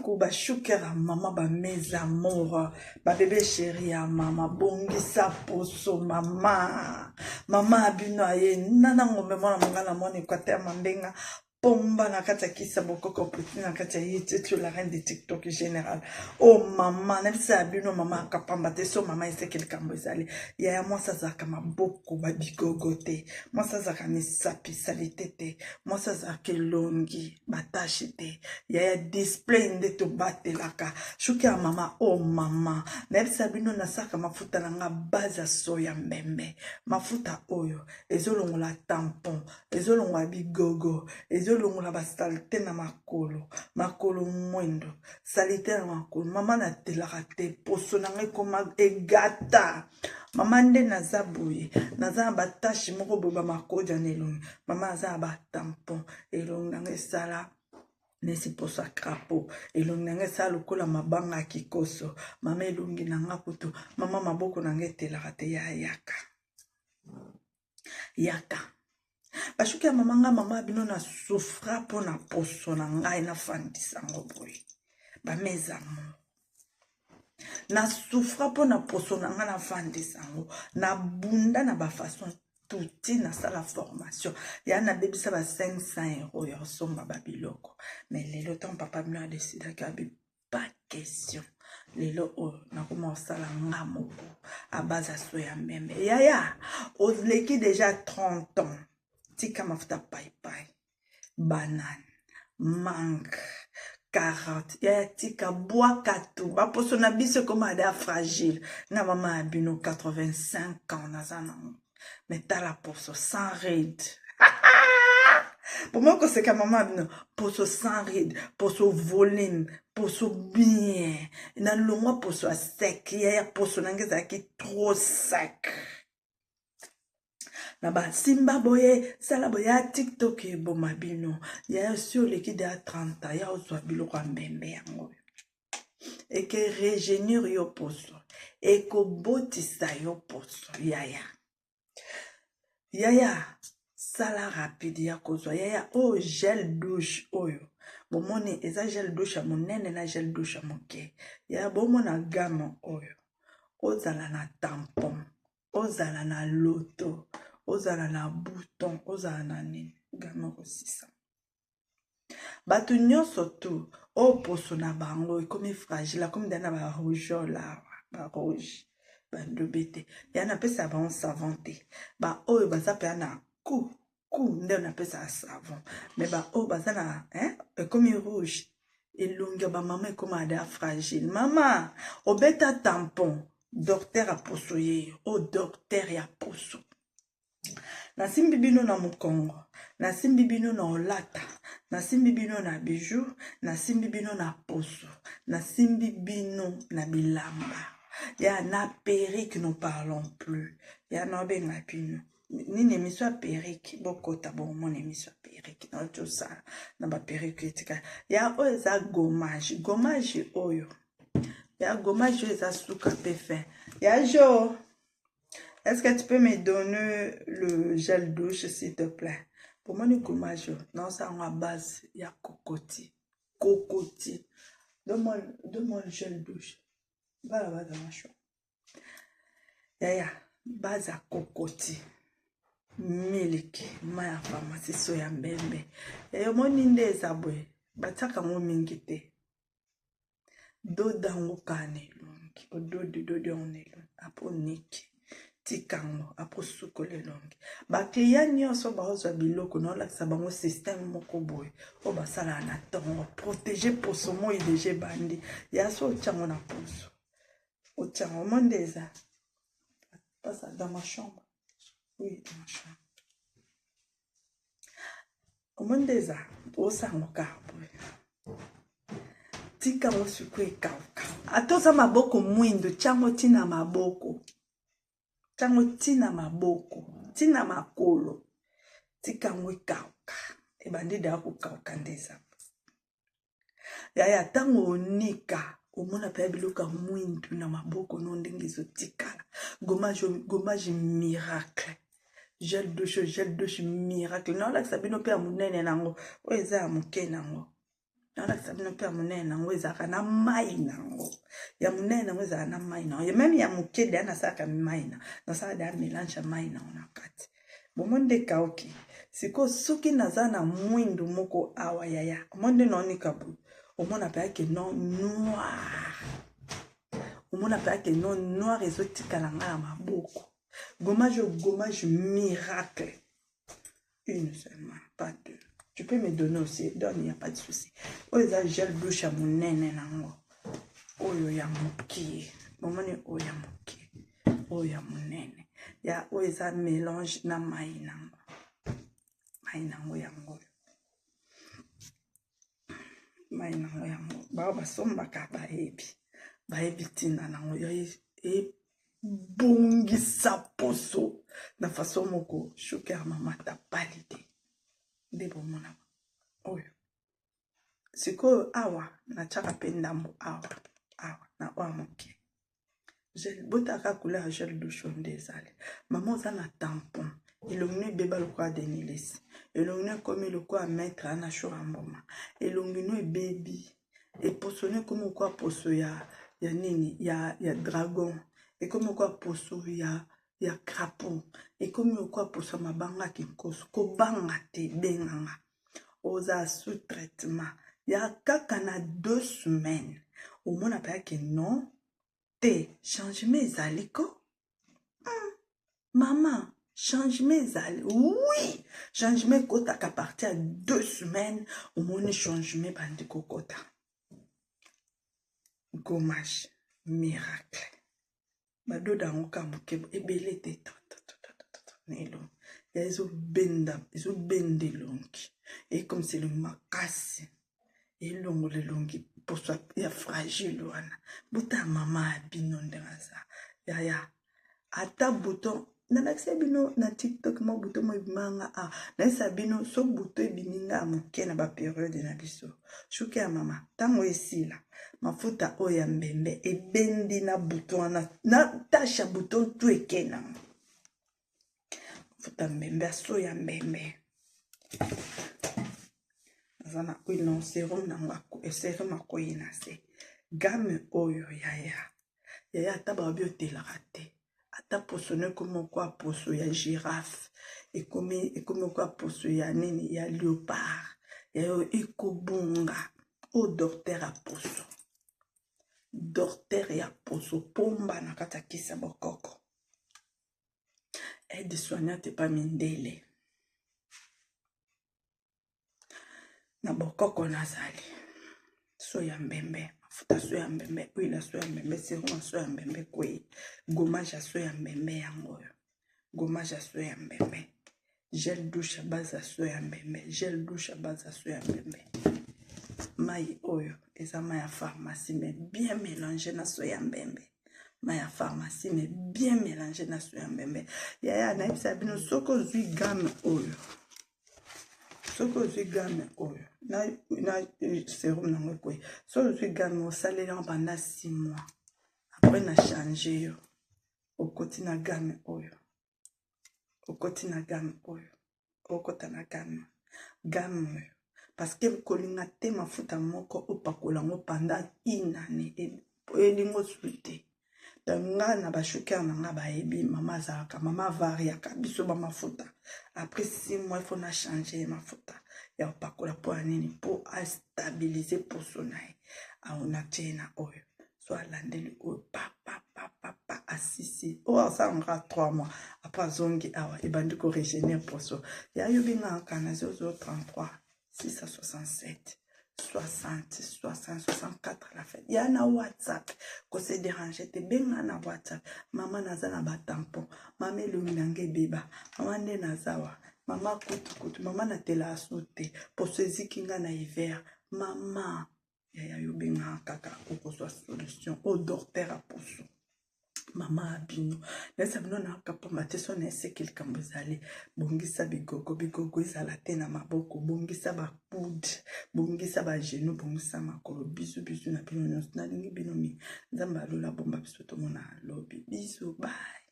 coup, bah, choukera, maman, bah, mes amours, bah, bébé chéri, maman, bongi sa poso, maman, maman, abino, aye, nana, ngombe, mwana, mongana, mwana, equateur, mambenga, pomba, na kata, kisa, bokoko, puti, na kata, yiti, tu la reine de TikTok général. Oh, maman, nefisa, abino, maman, kapamba, te, so, maman, ese, quelqu'un, bozali, yaya, moi, ça, zaka, ma, boko, ba, bigogote, moi, ça, zaka, ni sapi, salitete, moi, ça, zaka, longi, batachite, yaya display nde to batelaka shuki ya mama oh mama nayebisa bino nasaka mafuta nanga baza soya mbembe mafuta oyo ezolongola tampon ezolongola bigogo ezolongola basalite na makolo mwendo salite na makolo mama natelaka te poso nanga ekoma egata mama nde naza boye naza na batashi moko boye bamakoja na elongi mama aza na batampon elongi nanga esala nesi poso akrapo elongi nanga esala lokola mabanga ya kikoso mama elongi nanga kutu mama maboko nanga etelaka te ya yaka bashuki ya mama nga mama bino na sufra mpo na poso na ngai nafandisa yango boye bamezamo na sufra mpo na poso na ngai nafandisa yango na bunda na bafason touti na sala formation ya na bebisa ba 500 € ya somba babiloko mais lelo tant papa bino a décidé ka bi pas question lelo na koma osala nga moko a base à soya mbembe yaya oleki déjà 30 ans tika mafuta pai banane mangue carotte yaya tika bwaka tu baposo na biso koma ada fragile na mama abino 85 ans naza nango mais t'as la poso sans ride. Pour moi, c'est que maman, poso sans ride, poso volume, poso bien. Dans le mois, poso sec. Il y a poso qui est trop sec. Naba simba boye, sala boye, TikTok et bon mabino. Il y a sur l'équipe de 30 ans, il y a aussi bilo kwa mbembe yango. Et que régénère yo poso. Et que botisa yo poso. Yaya, sala rapide ya kozwa. Yaya, oh, gel douche, oyo. Bomoni, eza gel douche a monene na gel douche a moke. Yaya, bomona gamme, oyo. Ozala na tampon. Ozala na loto. Ozala na bouton. Ozala na nini. Gamme osisa. Batu nyonso tu. O poso na bango. Ekomi fragile. Comme dana ba rougeole la. Ba rouge. Bandobete yana pesa ba on savante ba oyo baza pe na ku nde na pesa savon mais ba o baza na comme rouge elonga ba mama comme ada fragile mama obeta tampon docteur a poso ye o docteur ya poso na simbi bino na mukongo na simbi bino na olata na simbi bino na bijou na simbi bino na poso na simbi bino na bilamba. Ya na perruque, nous parlons plus. Ya na benga pino. Ni émission perruque, beaucoup bon mon émission perruque. Non tout ça, na ba perruque tika. Ya oza gommage, gommage oyo. Ya gommage oza suka pefe. Ya Jo, est-ce que tu peux me donner le gel douche s'il te plaît? Pour moi le gommage, non ça en base ya cocotier. Donne-moi le gel douche. Bala dans ma chambre. Yaya, baza kokoti. Miliki, maya pharmacie soya mbembe. Yaya, moni nde ezabwe. Bataka ngo mingite. Dodango kane longi. Dodi onelo. Apo niki. Tikango. Apo sukole longi. Bakliya nyonso baozwa biloko. Non la sabango système moko boy. O basala na tongo. Protéger poso mo idége bandi. Ya so chango na poso. Au tien, au monde des arts. Passe dans ma chambre. Oui, dans ma chambre. Au monde des arts. Au sang, au carbo. Tika mo sukwe kauka. Atoza maboko mwindo. Chango tina maboko. Chango tina maboko. Tina makolo. Tika mwe kauka. Ebandi da kukauka ndeza. Yaya tango onika. Omona pa biloka mwindu na maboko no ndenge zotikala. Gommage miracle. Gel douche miracle. Non la sabino pe amunene nango. O eza amuke nango. Nala sabino pe monene nango ezaka na mai nango. Ya monene nango ezaka na mai nango. Même ya moke de na saka mai na. Na saka de mélange mai nango na kati. Bomonde kaoki. Siko soki naza na mwindu moko awa yaya. Monde noni kabu. Omona pa ke non noir. Omona pa ke non noir ezotika na nga maboko. Gommage miracle. Une seulement, pas deux. Tu peux me donner aussi, donne, il n'y a pas de souci. Oyo gel douche à mon nene nango. Oyo ya moki. Momoni oyo ya moki. Oyo ya mon nene. Ya oyo mélange na mai nango. Mai nango yango. Mai nango yango. Ba basombaka baebi. Baebi tina nango. Bongisa poso. Na façon moko. Shuker mama ta palide. Nde bomona oyo sikoyo awa na chaka pe ndambo awa na oya moke gel botaka couleur gel douche nde ezali mama oza na tampon elongi no ebeba lokola denilesi elongi no ekomi lokola maître ana shura mboma elongi no ebebi eposo no ekomi lokola poso ya nini ya dragon ekomi lokola poso ya crapaud ekomi lokola poso mabanga kinkoso kobanga te benganga oza sous traitement ya kaka na 2 semaines omona pa ke non te changement ezali ko mama changement ezali oui changement ekotaka partir ya 2 semaines omoni changement bandi kokota gommage miracle badoda yango ka moke ebele te nelo ezobenda elongi comme c'est le makasi elongo lelongi poso ya fragile wana buta mama abino ndengaza yaya ata bouton nalakisa bino na TikTok mo bouton mo ebimanga naisa bino so bouton ebiminga moke na baperiode na biso shuke ya mama ntango esila mafuta oyo ya mbembe ebendi na bouton wana na tashe ya bouton tu ekena mafuta mbembe aso ya mbembe azana oyo serum nango serum akoyi na se gamme oyo yaya ata babi otelaka te ata poso no ekomi okwa poso ya girafe ekomi okwa poso ya nini ya léopard yayo ekobonga o docteur ya poso pomba na kati ya kisa bokoko aide soignante pa mindele na bokoko nazali soya mbembe mafuta soya mbembe huile soya mbembe serum soya mbembe kwe gommage soya mbembe yango gommage soya mbembe gel douche à base soya mbembe gel douche à base soya mbembe mai oyo eza mai ya pharmacie mais bien mélangé na soya mbembe mai ya pharmacie mais bien mélangé na soya mbembe yaya nayebisa bino soki ozwi gamme oyo soki ozwi gamme oyo na serum nango kwe soki ozwi gamme osaleli yango pendant 6 mois après na change yo okoti na gamme oyo okoti na gamme oyo okota na gamme oyo parce que kolinga te mafuta moko opakola ngo pendant 1 année elingo suite nga na bashuker na nga baebi mama azalaka mama variaka biso bamafuta après 6 mois il faut na changer mafuta ya opakola po ya nini po astabilize poso na ye aona tie na oyo so alandeli oyo pa asisi oyo asalanga 3 mois après azongi awa ebandi ko régénère poso yayobingaka na 0033 667 60 64 la fête. Il y a na WhatsApp. Ko se déranger te benga na WhatsApp. Maman naza na batampon. Maman elongi beba. Maman nde nazawa. Maman kutu. Maman na tela asute. Po se zikinga na hiver. Maman. Ya yo benga kaka. Oko so solution. O docteur a poso. Mama abino nesa bino na kapamba te so na esekeli kambo ezali bongisa bigogo ezala te na maboko bongisa bakude bongisa bageno bongisa makolo bisu na bino nyonso nalingi bino mi nzambe alola bomba biso tomona lobi biso bye.